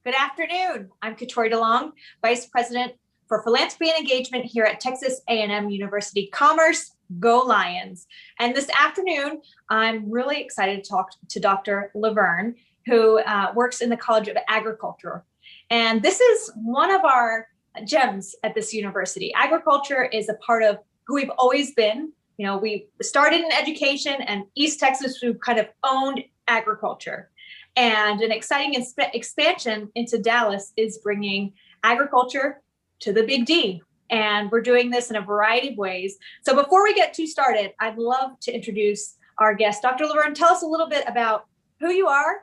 Good afternoon. I'm Keturi DeLong, Vice President for Philanthropy and Engagement here at Texas A&M University Commerce. Go Lions. And this afternoon, I'm really excited to talk to Dr. LaVergne, who works in the College of Agriculture. And this is one of our gems at this university. Agriculture is a part of who we've always been. You know, we started in education, and East Texas, we've kind of owned agriculture. And an exciting expansion into Dallas is bringing agriculture to the Big D. And we're doing this in a variety of ways. So before we get too started, I'd love to introduce our guest. Dr. LaVergne, tell us a little bit about who you are,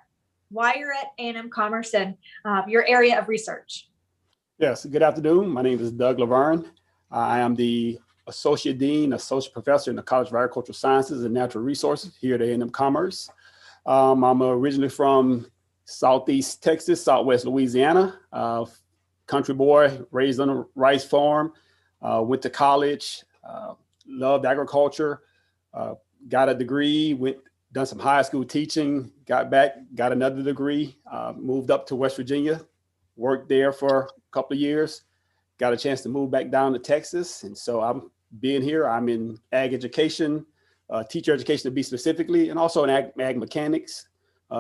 why you're at A&M Commerce, and your area of research. Yes, good afternoon. My name is Doug LaVergne. I am the Associate Dean, Associate Professor in the College of Agricultural Sciences and Natural Resources here at A&M Commerce. I'm originally from Southeast Texas, Southwest Louisiana, country boy, raised on a rice farm, went to college, loved agriculture, got a degree, done some high school teaching, got back, got another degree, moved up to West Virginia, worked there for a couple of years, got a chance to move back down to Texas. And so I'm being here, I'm in ag education, teacher education to be specifically, and also in ag mechanics.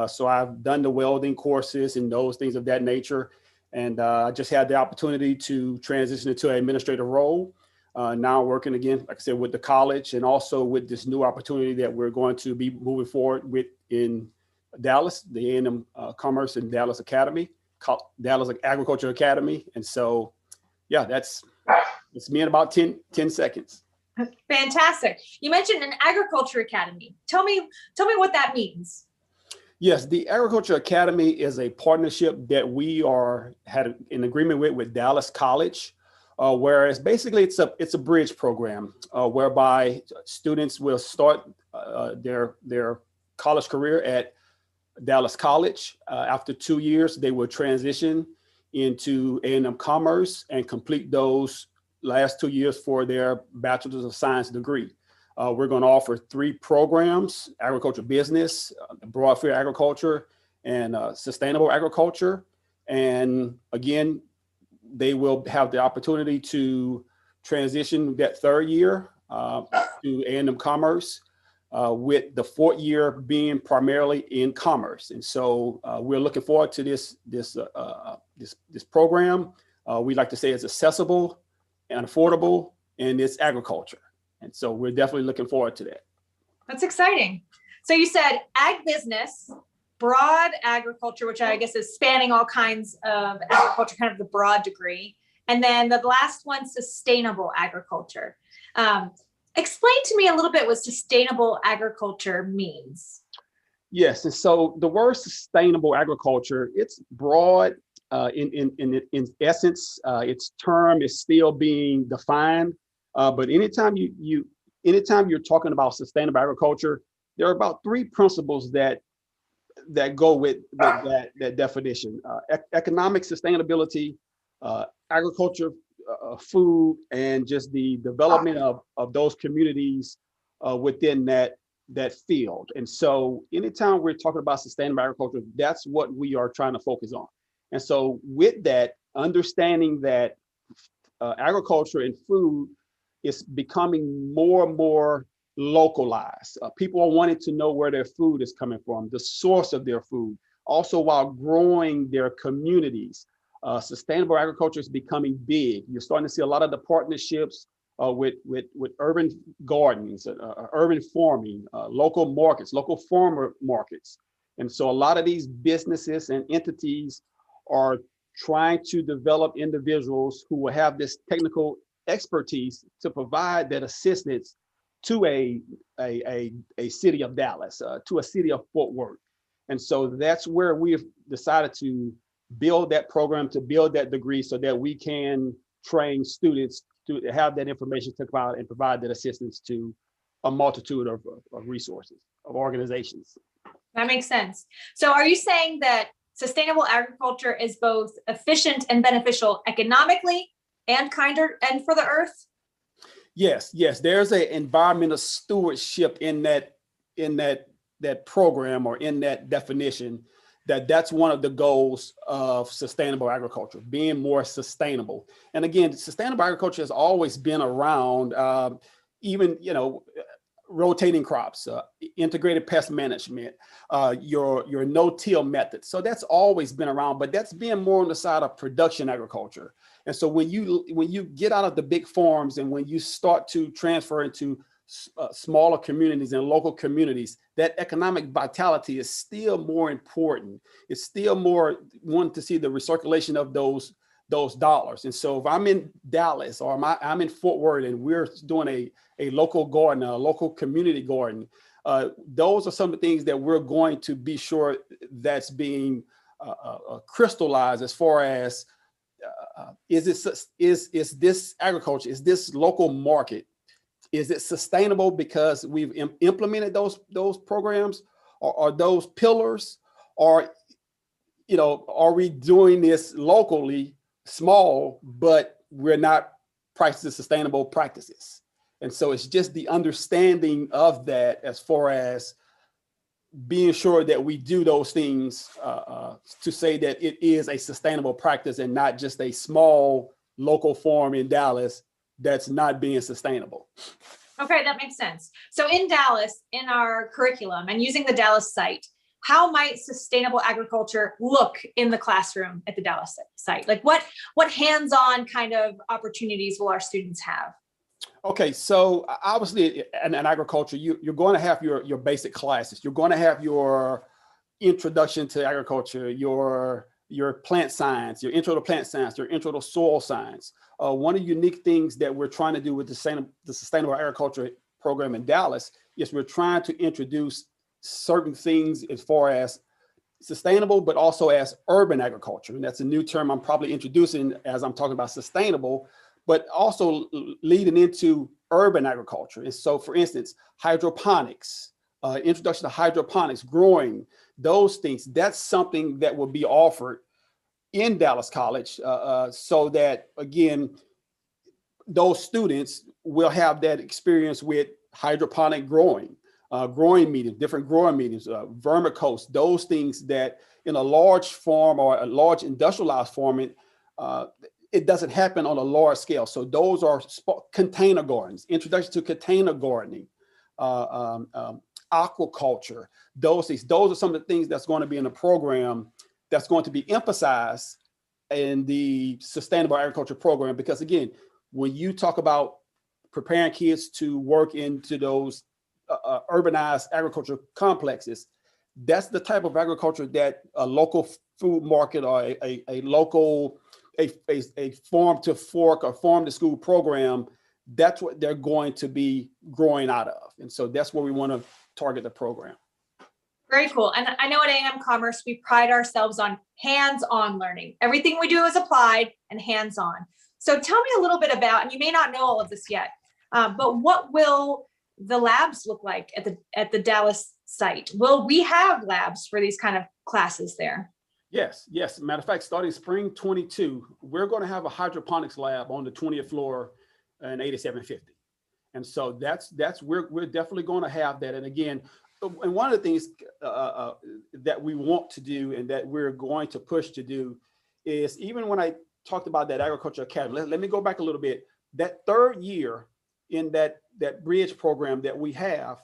So I've done the welding courses and those things of that nature. And I just had the opportunity to transition into an administrative role. Now working again, like I said, with the college and also with this new opportunity that we're going to be moving forward with in Dallas, the A&M Commerce and Dallas Academy, Dallas Agriculture Academy. And so, yeah, that's me in about 10 seconds. Fantastic. You mentioned an agriculture academy. Tell me what that means. Yes, the Agriculture Academy is a partnership that we had an agreement with Dallas College, whereas basically it's a bridge program whereby students will start their college career at Dallas College. After 2 years, they will transition into A&M Commerce and complete those last 2 years for their Bachelor's of Science degree. We're going to offer 3 programs: agriculture business, broad field agriculture, and sustainable agriculture. And again, they will have the opportunity to transition that 3rd year to A&M Commerce, with the 4th year being primarily in commerce. And so we're looking forward to this program. We like to say it's accessible and affordable, and it's agriculture. And so we're definitely looking forward to that. That's exciting. So you said ag business, broad agriculture, which I guess is spanning all kinds of agriculture, kind of the broad degree. And then the last one, sustainable agriculture. Explain to me a little bit what sustainable agriculture means. Yes, and so the word sustainable agriculture, it's broad. In essence, its term is still being defined. But anytime you're talking about sustainable agriculture, there are about 3 principles that go with that definition: economic sustainability, agriculture, food, and just the development of those communities within that field. And so anytime we're talking about sustainable agriculture, that's what we are trying to focus on. And so with that, understanding that agriculture and food is becoming more and more localized. People are wanting to know where their food is coming from, the source of their food, also while growing their communities. Sustainable agriculture is becoming big. You're starting to see a lot of the partnerships with urban gardens, urban farming, local markets, local farmer markets. And so a lot of these businesses and entities are trying to develop individuals who will have this technical expertise to provide that assistance to a city of Dallas, to a city of Fort Worth. And so that's where we've decided to build that program, to build that degree, so that we can train students to have that information to provide that assistance to a multitude of resources, of organizations. That makes sense. So are you saying that sustainable agriculture is both efficient and beneficial economically and kinder and for the earth? Yes. There's an environmental stewardship in that program or in that definition. that's one of the goals of sustainable agriculture, being more sustainable. And again, sustainable agriculture has always been around, even, rotating crops, integrated pest management, your no-till method. So that's always been around, but that's been more on the side of production agriculture. And so when you get out of the big farms and when you start to transfer into smaller communities and local communities, that economic vitality is still more important. It's still more wanting to see the recirculation of those dollars. And so if I'm in Dallas or I'm in Fort Worth and we're doing a local garden, a local community garden, those are some of the things that we're going to be sure that's being crystallized as far as is this agriculture, is this local market, is it sustainable because we've implemented those programs or those pillars, or are we doing this locally, small, but we're not practicing sustainable practices? And so it's just the understanding of that as far as being sure that we do those things to say that it is a sustainable practice and not just a small local farm in Dallas that's not being sustainable. Okay, that makes sense. So in Dallas, in our curriculum and using the Dallas site, how might sustainable agriculture look in the classroom at the Dallas site? Like what hands-on kind of opportunities will our students have? Okay, so obviously in agriculture, you're going to have your basic classes. You're going to have your introduction to agriculture, your plant science, your intro to plant science, your intro to soil science. One of the unique things that we're trying to do with the Sustainable Agriculture program in Dallas is we're trying to introduce certain things as far as sustainable, but also as urban agriculture. And that's a new term I'm probably introducing as I'm talking about sustainable, but also leading into urban agriculture. And so, for instance, hydroponics, introduction to hydroponics, growing, those things, that's something that will be offered in Dallas College so that, again, those students will have that experience with hydroponic growing, growing mediums, different growing mediums, vermicompost, those things that in a large farm or a large industrialized farm, it doesn't happen on a large scale. So those are container gardens, introduction to container gardening, aquaculture, those things. Those are some of the things that's going to be in the program that's going to be emphasized in the Sustainable Agriculture program. Because again, when you talk about preparing kids to work into those urbanized agriculture complexes, that's the type of agriculture that a local food market or a local a farm to fork or farm to school program, that's what they're going to be growing out of. And so that's where we want to target the program. Very cool. And I know at A&M Commerce, we pride ourselves on hands-on learning. Everything we do is applied and hands-on. So tell me a little bit about, and you may not know all of this yet, but what will the labs look like at the Dallas site? Will we have labs for these kind of classes there? Yes. Matter of fact, starting spring 22, we're going to have a hydroponics lab on the 20th floor in 8750. And so that's we're definitely going to have that. And again, and one of the things that we want to do and that we're going to push to do is, even when I talked about that agriculture academy, let me go back a little bit. That third year in that bridge program that we have,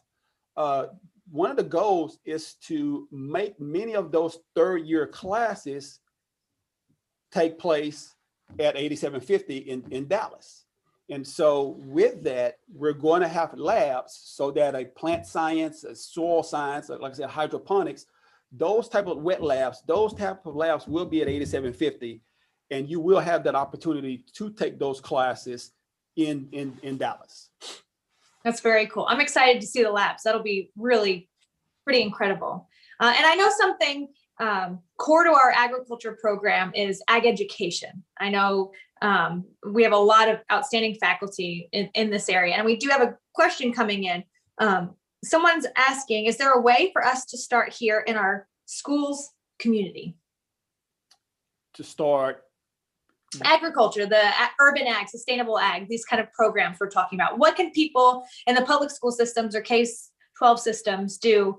one of the goals is to make many of those third year classes take place at 8750 in Dallas. And so with that, we're going to have labs so that a plant science, a soil science, like I said, hydroponics, those type of wet labs, those type of labs will be at 8750. And you will have that opportunity to take those classes in Dallas. That's very cool. I'm excited to see the labs. That'll be really pretty incredible. And I know something core to our agriculture program is ag education. I know we have a lot of outstanding faculty in this area, and we do have a question coming in. Someone's asking, is there a way for us to start here in our schools community? To start agriculture, the urban ag, sustainable ag, these kind of programs we're talking about. What can people in the public school systems or K-12 systems do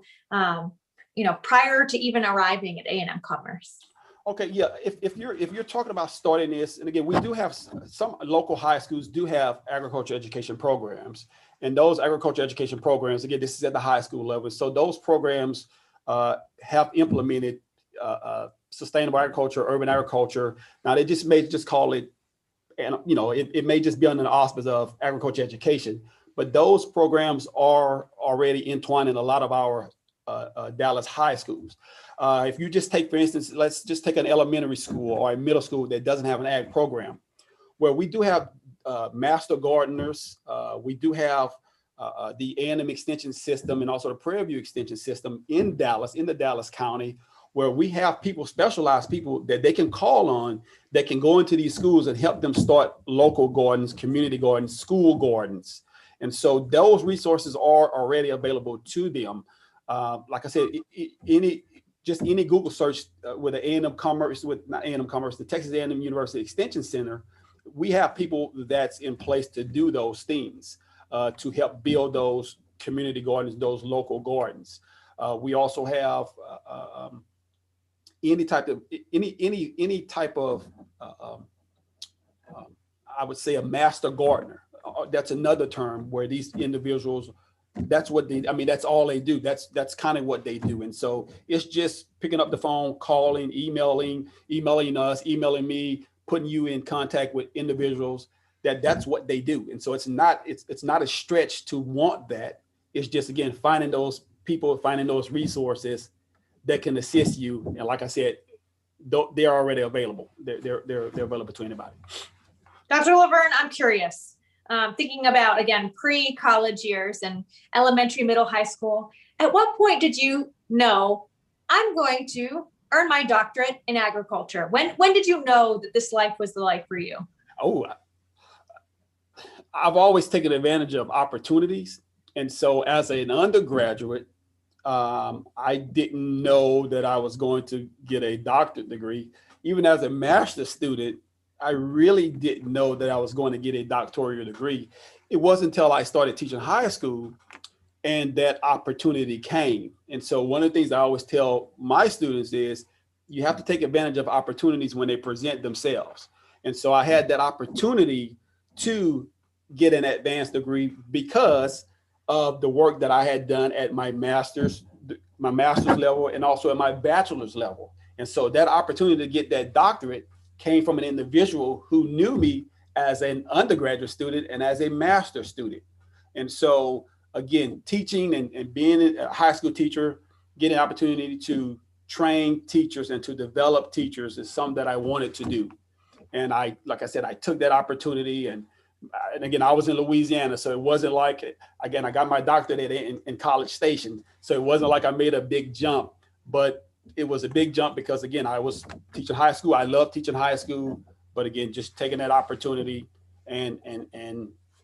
prior to even arriving at A&M Commerce? Okay, yeah. If you're talking about starting this, and again, we do have some local high schools do have agriculture education programs, and those agriculture education programs, again, this is at the high school level. So those programs have implemented sustainable agriculture, urban agriculture. Now they may just call it, and it may just be under the auspice of agriculture education, but those programs are already entwined in a lot of our Dallas high schools. If you just take, for instance, let's just take an elementary school or a middle school that doesn't have an ag program, where we do have master gardeners, we do have the A&M extension system and also the Prairie View extension system in Dallas, in the Dallas County, where we have people, specialized people that they can call on that can go into these schools and help them start local gardens, community gardens, school gardens. And so those resources are already available to them. Like I said, any Google search with the A&M Commerce, not A&M Commerce, the Texas A&M University Extension Center, we have people that's in place to do those things, to help build those community gardens, those local gardens. We also have any type of I would say a master gardener. That's another term where these individuals, that's what that's all they do. That's kind of what they do. And so it's just picking up the phone, calling, emailing us, emailing me, putting you in contact with individuals that's what they do. And so it's not a stretch to want that. It's just, again, finding those people, finding those resources that can assist you. And like I said, they're already available. They're available to anybody. Dr. LaVergne, I'm curious. Thinking about, again, pre-college years and elementary, middle, high school, at what point did you know I'm going to earn my doctorate in agriculture? When did you know that this life was the life for you? Oh, I've always taken advantage of opportunities. And so as an undergraduate, I didn't know that I was going to get a doctorate degree. Even as a master's student, I really didn't know that I was going to get a doctoral degree. It wasn't until I started teaching high school and that opportunity came. And so one of the things I always tell my students is you have to take advantage of opportunities when they present themselves. And so I had that opportunity to get an advanced degree because of the work that I had done at my master's level and also at my bachelor's level. And so that opportunity to get that doctorate came from an individual who knew me as an undergraduate student and as a master's student. And so again, teaching and being a high school teacher, getting an opportunity to train teachers and to develop teachers is something that I wanted to do. And like I said, I took that opportunity. And again, I was in Louisiana, so it wasn't like, again, I got my doctorate in College Station. So it wasn't like I made a big jump, but it was a big jump because, again, I was teaching high school. I love teaching high school, but again, just taking that opportunity and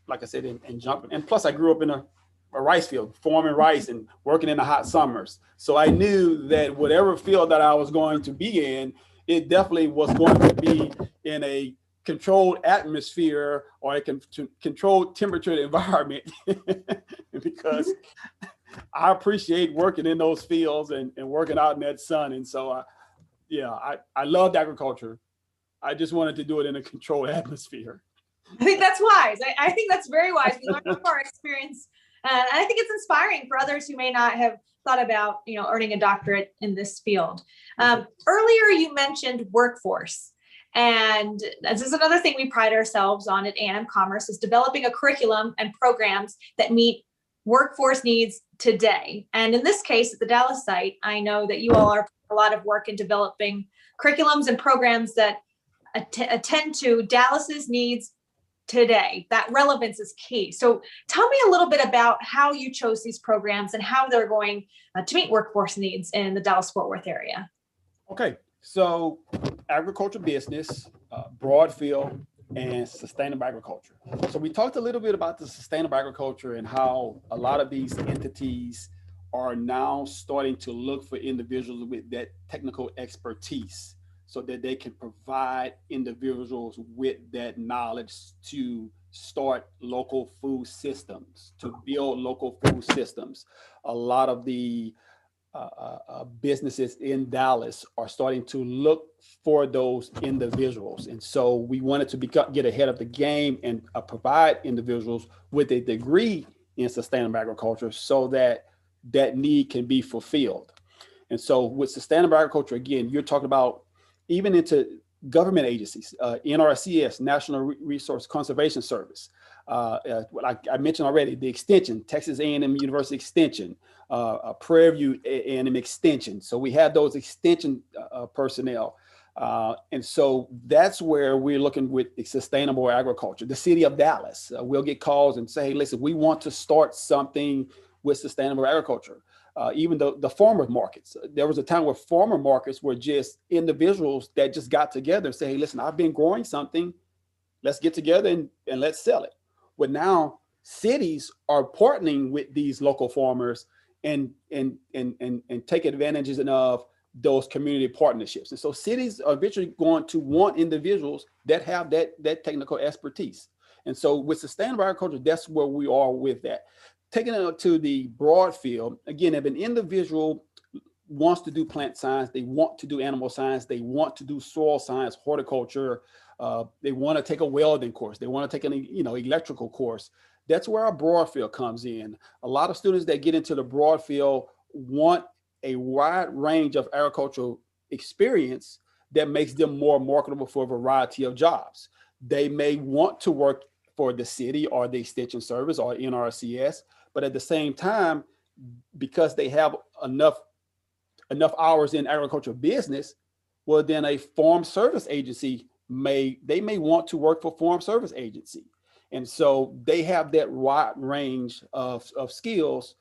like I said, and jumping. And plus I grew up in a rice field, farming rice and working in the hot summers. So I knew that whatever field that I was going to be in, it definitely was going to be in a controlled atmosphere or a controlled temperature environment because I appreciate working in those fields and working out in that sun. And so, I loved agriculture. I just wanted to do it in a controlled atmosphere. I think that's wise. I think that's very wise. We learn from our experience. And I think it's inspiring for others who may not have thought about, earning a doctorate in this field. Earlier, you mentioned workforce. And this is another thing we pride ourselves on at A&M Commerce is developing a curriculum and programs that meet workforce needs today. And in this case, at the Dallas site, I know that you all are a lot of work in developing curriculums and programs that attend to Dallas's needs today. That relevance is key. So tell me a little bit about how you chose these programs and how they're going to meet workforce needs in the Dallas-Fort Worth area. Okay, so agriculture business, broad field, and sustainable agriculture. So we talked a little bit about the sustainable agriculture and how a lot of these entities are now starting to look for individuals with that technical expertise so that they can provide individuals with that knowledge to start local food systems, to build local food systems. A lot of the businesses in Dallas are starting to look for those individuals. And so we wanted to get ahead of the game and provide individuals with a degree in sustainable agriculture so that that need can be fulfilled. And so with sustainable agriculture, again, you're talking about even into government agencies, NRCS, National Resource Conservation Service. Like I mentioned already, the extension, Texas A&M University Extension, Prairie View A&M Extension. So we have those extension personnel. And so that's where we're looking with sustainable agriculture. The city of Dallas, we'll get calls and say, hey, listen, we want to start something with sustainable agriculture. Even the farmer markets. There was a time where farmer markets were just individuals that just got together and say, hey, listen, I've been growing something. Let's get together and let's sell it. But now cities are partnering with these local farmers and take advantages of those community partnerships. And so cities are eventually going to want individuals that have that technical expertise. And so with sustainable agriculture, that's where we are with that. Taking it to the broad field, again, if an individual wants to do plant science, they want to do animal science, they want to do soil science, horticulture, they want to take a welding course, they want to take an electrical course, that's where our broad field comes in. A lot of students that get into the broad field want a wide range of agricultural experience that makes them more marketable for a variety of jobs. They may want to work for the city or the extension service or NRCS, but at the same time, because they have enough hours in agricultural business, well, then a farm service agency may want to work for farm service agency. And so they have that wide range of skills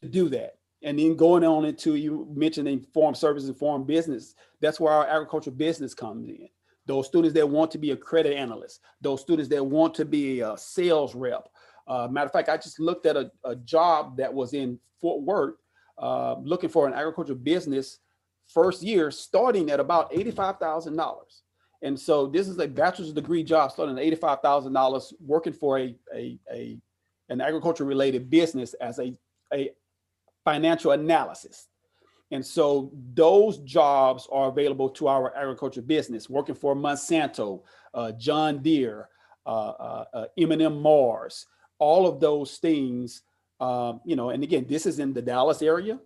to do that. And then going on into, you mentioning farm service and farm business, that's where our agricultural business comes in. Those students that want to be a credit analyst, those students that want to be a sales rep. Matter of fact, I just looked at a job that was in Fort Worth, looking for an agricultural business first year, starting at about $85,000. And so this is a bachelor's degree job starting at $85,000, working for an agriculture related business as a financial analysis. And so those jobs are available to our agriculture business, working for Monsanto, John Deere, M&M Mars, all of those things, and again, this is in the Dallas area.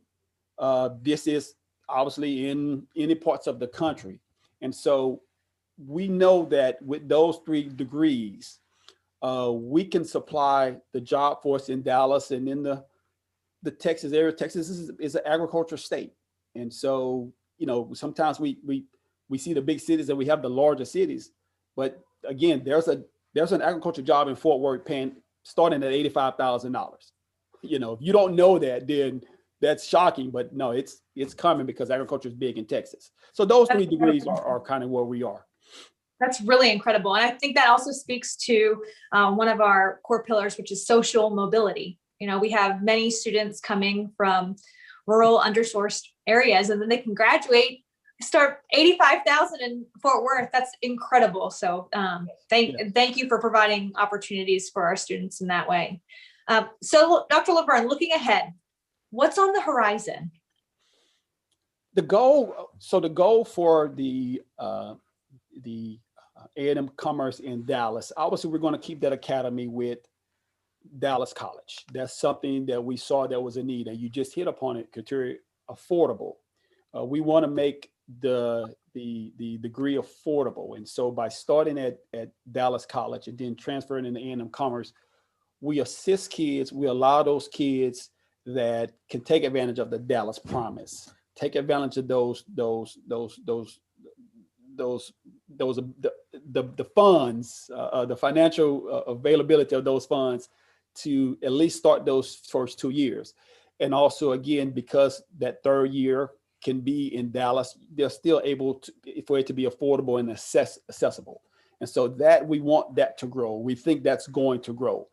This is obviously in any parts of the country. And so we know that with those 3 degrees, we can supply the job force in Dallas and in the Texas area. Texas is an agriculture state. And so, sometimes we see the big cities and we have the larger cities, but again, there's an agriculture job in Fort Worth paying starting at $85,000. If you don't know that, then that's shocking, but no, it's coming because agriculture is big in Texas. So those 3 degrees are kind of where we are. That's really incredible. And I think that also speaks to one of our core pillars, which is social mobility. We have many students coming from rural, undersourced areas, and then they can graduate, start 85,000 in Fort Worth. That's incredible. So thank you for providing opportunities for our students in that way. So Dr. LaVergne, looking ahead, what's on the horizon? The goal for the A&M Commerce in Dallas, obviously we're going to keep that academy with Dallas College. That's something that we saw there was a need, and you just hit upon it, Keturi, affordable. We want to make the degree affordable, and so by starting at Dallas College and then transferring into A&M Commerce, we assist kids. We allow those kids that can take advantage of the Dallas Promise, take advantage of the funds, the financial availability of those funds to at least start those first 2 years. And also, again, because that 3rd year can be in Dallas, they're still able for it to be affordable and accessible. And so that we want that to grow. We think that's going to grow.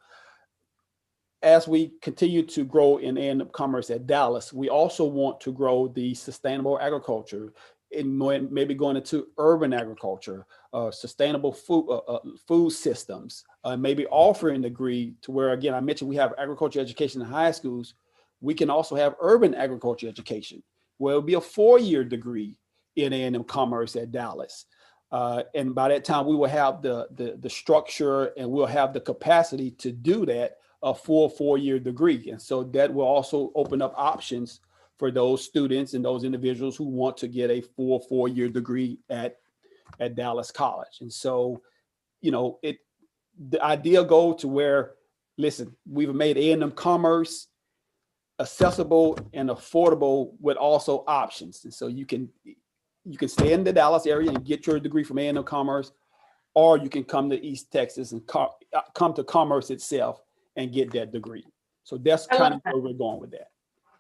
As we continue to grow in A&M Commerce at Dallas, we also want to grow the sustainable agriculture and maybe going into urban agriculture, sustainable food systems, maybe offering a degree to where, again, I mentioned we have agriculture education in high schools, we can also have urban agriculture education, where it'll be a 4-year degree in A&M Commerce at Dallas. And by that time, we will have the structure and we'll have the capacity to do that, a full 4-year degree. And so that will also open up options for those students and those individuals who want to get a full 4-year degree at Dallas College. And so, the idea goes to where, listen, we've made A&M Commerce accessible and affordable with also options. And so you can stay in the Dallas area and get your degree from A&M Commerce, or you can come to East Texas and come to Commerce itself and get that degree. So that's kind of where we're going with that.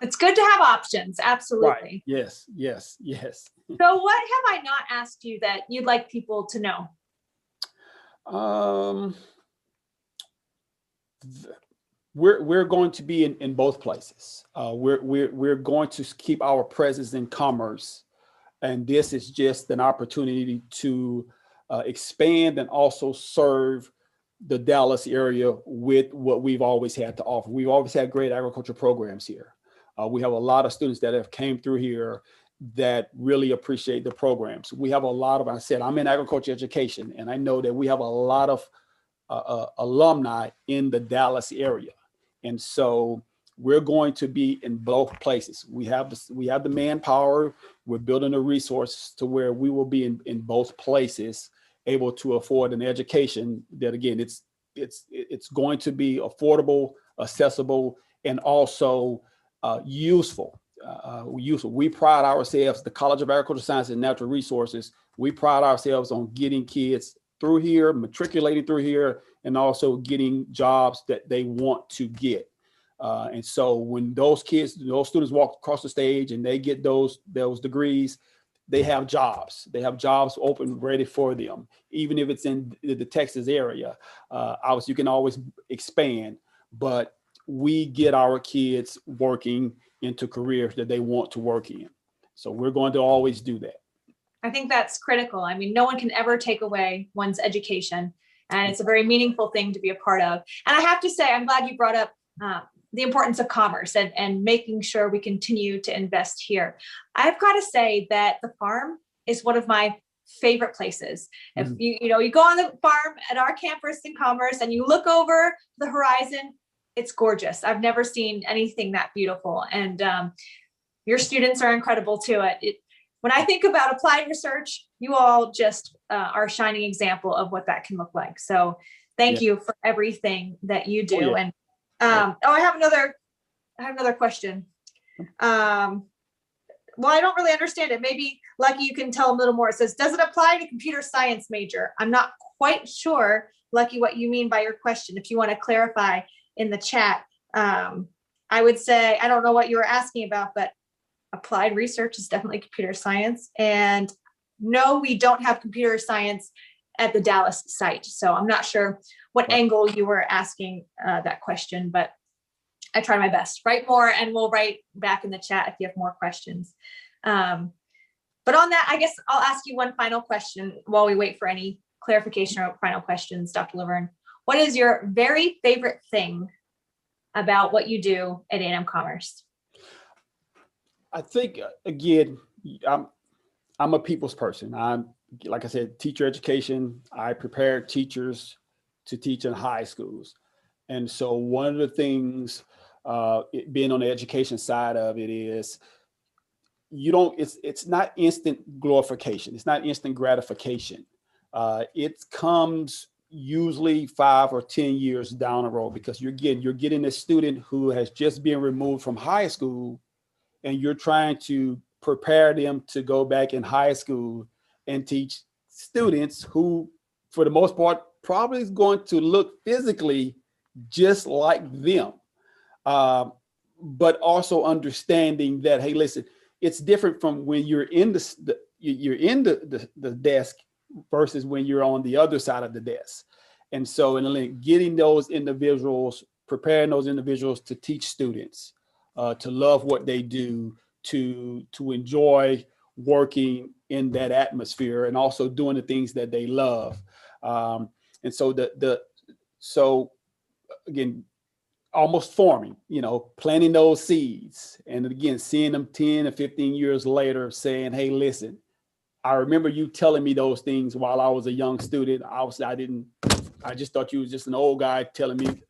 It's good to have options. Absolutely. Right. Yes. So what have I not asked you that you'd like people to know? We're going to be in both places. We're going to keep our presence in Commerce, and this is just an opportunity to expand and also serve the Dallas area with what we've always had to offer. We've always had great agriculture programs here. We have a lot of students that have came through here that really appreciate the programs. We have a lot of, I said, I'm in agriculture education, and I know that we have a lot of alumni in the Dallas area. And so we're going to be in both places. We have the manpower. We're building the resources to where we will be in both places, able to afford an education that, again, it's going to be affordable, accessible, and also useful. We pride ourselves, the College of Agricultural Sciences and Natural Resources, we pride ourselves on getting kids through here, matriculating through here, and also getting jobs that they want to get. And so when those students walk across the stage and they get those degrees, they have jobs. They have jobs open, ready for them, even if it's in the Texas area. Obviously, you can always expand, but we get our kids working into careers that they want to work in. So we're going to always do that. I think that's critical. I mean, no one can ever take away one's education, and it's a very meaningful thing to be a part of. And I have to say, I'm glad you brought up the importance of commerce and making sure we continue to invest here. I've got to say that the farm is one of my favorite places. If you go on the farm at our campus in Commerce and you look over the horizon, it's gorgeous. I've never seen anything that beautiful. And your students are incredible too. When I think about applied research, you all just are a shining example of what that can look like. So thank you for everything that you do. And I have another question. Well, I don't really understand it. Maybe Lucky, you can tell a little more. It says, does it apply to computer science major? I'm not quite sure, Lucky, what you mean by your question. If you want to clarify in the chat, I would say, I don't know what you were asking about, but applied research is definitely computer science. And no, we don't have computer science at the Dallas site. So I'm not sure what angle you were asking that question, but I tried my best. Write more and we'll write back in the chat if you have more questions. But on that, I guess I'll ask you one final question while we wait for any clarification or final questions, Dr. LaVergne. What is your very favorite thing about what you do at A&M Commerce? I think, again, I'm a people's person. I'm, like I said, teacher education. I prepare teachers to teach in high schools. And so one of the things, being on the education side of it is, it's not instant glorification. It's not instant gratification. It comes usually 5 or 10 years down the road, because you're getting a student who has just been removed from high school, and you're trying to prepare them to go back in high school and teach students who, for the most part, probably is going to look physically just like them. But also understanding that, hey, listen, it's different from when you're in the desk versus when you're on the other side of the desk. And so getting those individuals, preparing those individuals to teach students, to love what they do, to enjoy working in that atmosphere, and also doing the things that they love. And so so again, almost forming, planting those seeds. And again, seeing them 10 or 15 years later saying, hey, listen, I remember you telling me those things while I was a young student. I just thought you was just an old guy telling me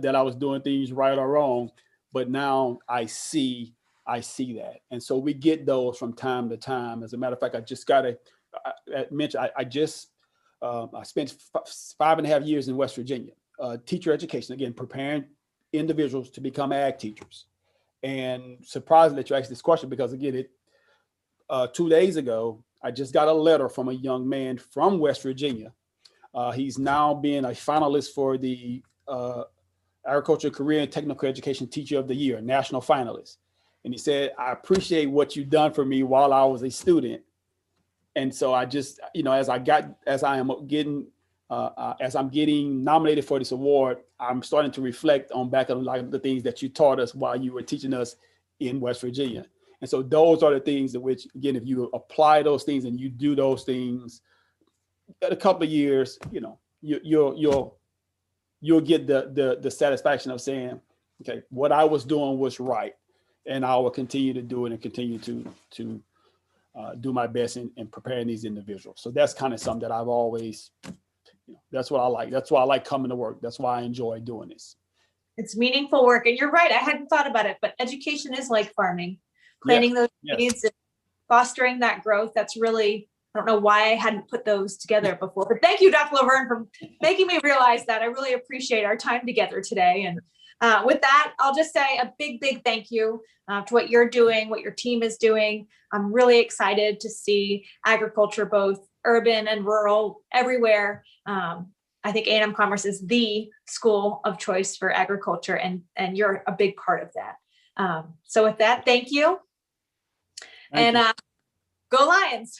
that I was doing things right or wrong. But now I see that. And so we get those from time to time. As a matter of fact, I just got to mention, I spent 5.5 years in West Virginia, teacher education, again, preparing individuals to become ag teachers. And surprising that you asked this question, because again, 2 days ago, I just got a letter from a young man from West Virginia. He's now being a finalist for the Agriculture, Career, and Technical Education Teacher of the Year, national finalist. And he said, I appreciate what you've done for me while I was a student. And so I just, as I'm getting nominated for this award, I'm starting to reflect on back on like the things that you taught us while you were teaching us in West Virginia. And so those are the things that which, again, if you apply those things and you do those things in a couple of years, you'll get the satisfaction of saying, okay, what I was doing was right, and I will continue to do it and continue to do my best in preparing these individuals. So that's kind of something that I've always, that's what I like. That's why I like coming to work. That's why I enjoy doing this. It's meaningful work. And you're right. I hadn't thought about it, but education is like farming, planting those seeds and fostering that growth. That's really, I don't know why I hadn't put those together before, but thank you, Dr. LaVergne, for making me realize that. I really appreciate our time together today. And with that, I'll just say a big, big thank you to what you're doing, what your team is doing. I'm really excited to see agriculture, both urban and rural, everywhere. I think A&M Commerce is the school of choice for agriculture, and you're a big part of that. So with that, thank you. Go Lions.